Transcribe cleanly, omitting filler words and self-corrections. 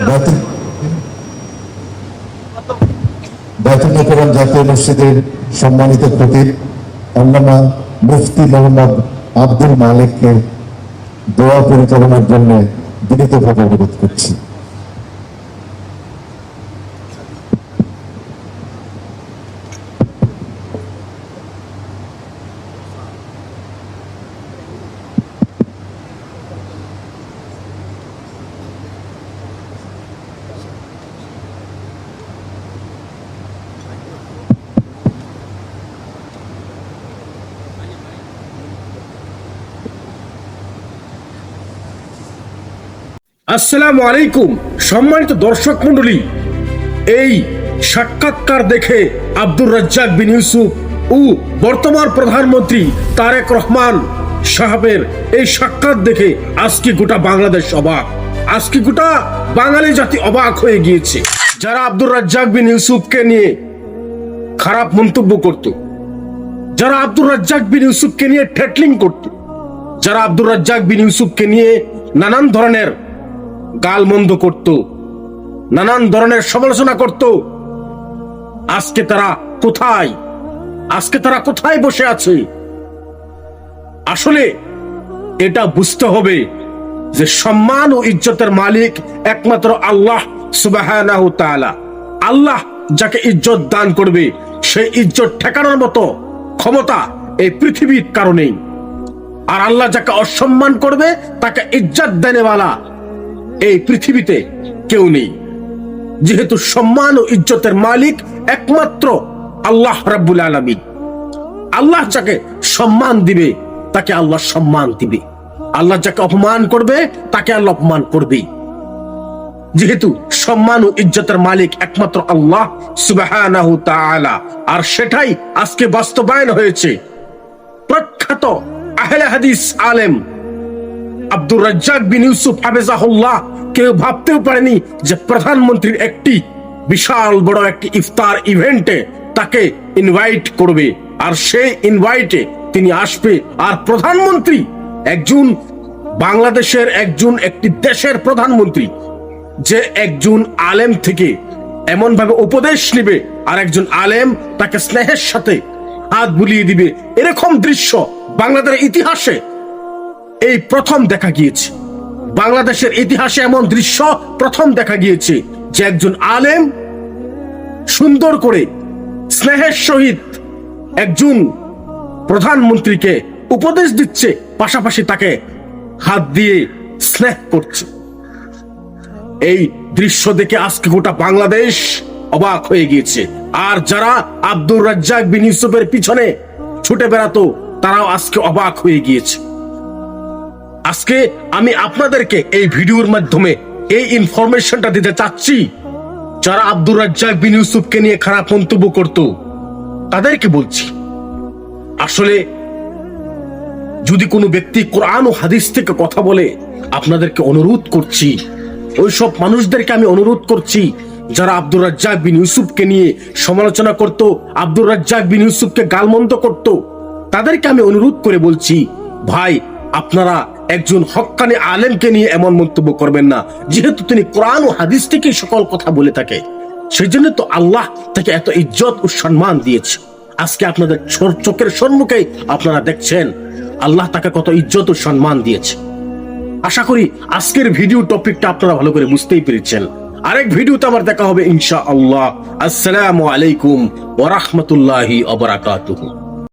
বাইতুল মোকাররম জাতীয় মসজিদের সম্মানিত খতিব আল্লামা মুফতি মোহাম্মদ আব্দুল মালিককে দোয়া পরিচালনার জন্য বিনীতভাবে অনুরোধ করছি। আসসালামু আলাইকুম। সম্মানিত দর্শক মন্ডলী, এই সাক্ষাৎকার দেখে আব্দুর রাজ্জাক বিন ইউসুফ ও বর্তমান প্রধানমন্ত্রী তারেক রহমান সাহেবের এই সাক্ষাৎ দেখে আজকে গোটা বাংলাদেশ অবাক, আজকে গোটা বাঙালি জাতি অবাক হয়ে গিয়েছে। যারা আব্দুর রাজ্জাক বিন ইউসুফকে নিয়ে খারাপ মন্তব্য করত, যারা আব্দুর রাজ্জাক বিন ইউসুফকে নিয়ে ট্যাটলিং করত, যারা আব্দুর রাজ্জাক বিন ইউসুফকে নিয়ে নানান ধরনের গালমন্দ করত, নানান ধরনের সমালোচনা করত, আজকে তারা কোথায়? আজকে তারা কোথায় বসে আছে? আসলে এটা বুঝতে হবে যে সম্মান ও ইজ্জতের মালিক একমাত্র আল্লাহ সুবহানাহু তাআলা। আল্লাহ যাকে ইজ্জত দান করবে সেই ইজ্জত ঠেকানোর মতো ক্ষমতা এই পৃথিবীর কারণেই। আর আল্লাহ যাকে অসম্মান করবে তাকে ইজ্জত দেনেওয়ালা এই পৃথিবীতে কেউ নেই। যেহেতু সম্মান ও ইজ্জতের মালিক একমাত্র আল্লাহ রাব্বুল আলামিন। আল্লাহ যাকে সম্মান দিবে তাকে আল্লাহ সম্মান দিবে, আল্লাহ যাকে অপমান করবে তাকে আল্লাহ অপমান করবে। যেহেতু সম্মান ও ইজ্জতের মালিক একমাত্র আল্লাহ সুবহানাহু তাআলা, আর সেটাই আজকে বাস্তবায়ন হয়েছে। প্রখ্যাত আহলে হাদিস আলেম আব্দুর রাজ্জাক বিন ইউসুফ হাফেজাহুল্লাহ কেউ ভাবতেও পারেনি যে প্রধানমন্ত্রীর একটি বিশাল বড় একটি ইফতার ইভেন্টে তাকে ইনভাইট করবে, আর সেই ইনভাইটে তিনি আসবে। আর প্রধানমন্ত্রী একজন বাংলাদেশের একটি দেশের প্রধানমন্ত্রী, যে একজন আলেম থেকে এমন ভাবে উপদেশ নেবে আর একজন আলেম তাকে স্নেহের সাথে হাত বুলিয়ে দিবে, এরকম দৃশ্য বাংলাদেশের ইতিহাসে এই প্রথম দেখা গিয়েছে। বাংলাদেশের ইতিহাসে এমন দৃশ্য প্রথম দেখা গিয়েছে যে একজন আলেম সুন্দর করে স্নেহের সহিত একজন প্রধানমন্ত্রীকে উপদেশ দিচ্ছে, পাশাপাশি তাকে হাত দিয়ে স্নেহ করছে। এই দৃশ্য দেখে আজকে গোটা বাংলাদেশ অবাক হয়ে গিয়েছে। আর যারা আব্দুর রাজ্জাক বিন ইউসুফের পিছনে ছুটে বেড়াতো তারাও আজকে অবাক হয়ে গিয়েছে। আজকে আমি আপনাদেরকে এই ভিডিওর মাধ্যমে এই ইনফরমেশনটা দিতে চাচ্ছি, যারা আব্দুর রাজ্জাক বিন ইউসুফকে নিয়ে খারাপ মন্তব্য করত তাদেরকে বলছি, আসলে যদি কোনো ব্যক্তি কোরআন ও হাদিস থেকে কথা বলে, আপনাদেরকে অনুরোধ করছি, ওইসব মানুষদেরকে আমি অনুরোধ করছি যারা আব্দুর রাজ্জাক বিন ইউসুফকে নিয়ে সমালোচনা করত, আব্দুর রাজ্জাক বিন ইউসুফকে গালমন্দ করত, তাদেরকে আমি অনুরোধ করে বলছি, ভাই আপনারা একজন হক্কানি আলেমকে নিয়ে এমন মন্তব্য করবেন না। যেহেতু তিনি কোরআন ও হাদিস থেকে সকল কথা বলে থাকে, সেই জন্য তো আল্লাহ তাকে এত ইজ্জত ও সম্মান দিয়েছে। আজকে আপনাদের চোখের সম্মুখে আপনারা দেখছেন আল্লাহ তাকে কত ইজ্জত ও সম্মান দিয়েছে। আশা করি আজকের ভিডিও টপিকটা আপনারা ভালো করে বুঝতেই পেরেছেন। আরেক ভিডিওতে আবার দেখা হবে ইনশাআল্লাহ। আসসালামু আলাইকুম ওয়া রাহমাতুল্লাহি ওয়া বারাকাতুহু।